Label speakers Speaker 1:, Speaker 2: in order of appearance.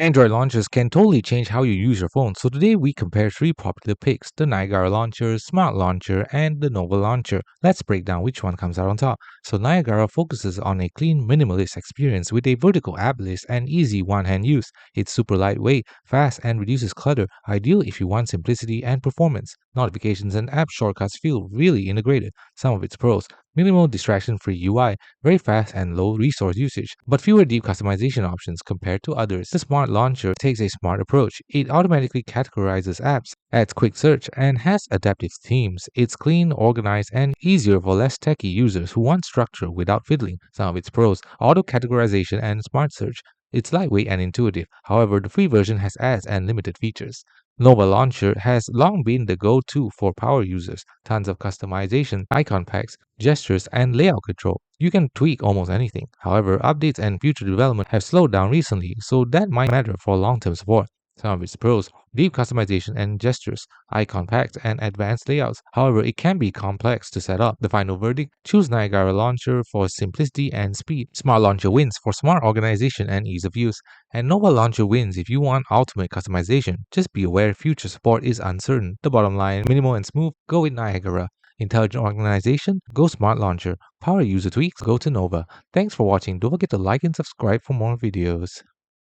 Speaker 1: Android launchers can totally change how you use your phone, so today we compare three popular picks: the Niagara launcher, Smart launcher, and the Nova launcher. Let's break down which one comes out on top. So Niagara focuses on a clean, minimalist experience with a vertical app list and easy one-hand use. It's super lightweight, fast, and reduces clutter, ideal if you want simplicity and performance. Notifications and app shortcuts feel really integrated. Some of its pros: minimal distraction-free UI, very fast and low resource usage, but fewer deep customization options compared to others. The Smart Launcher takes a smart approach. It automatically categorizes apps, adds quick search, and has adaptive themes. It's clean, organized, and easier for less techy users who want structure without fiddling. Some of its pros: auto categorization and smart search. It's lightweight and intuitive. However, the free version has ads and limited features. Nova Launcher has long been the go-to for power users. Tons of customization, icon packs, gestures, and layout control. You can tweak almost anything. However, updates and future development have slowed down recently, so that might matter for long-term support. Some of its pros: deep customization and gestures, icon packs, and advanced layouts. However, it can be complex to set up. The final verdict: choose Niagara Launcher for simplicity and speed. Smart Launcher wins for smart organization and ease of use. And Nova Launcher wins if you want ultimate customization. Just be aware future support is uncertain. The bottom line: minimal and smooth, go with Niagara. Intelligent organization, go Smart Launcher. Power user tweaks, go to Nova. Thanks for watching. Don't forget to like and subscribe for more videos.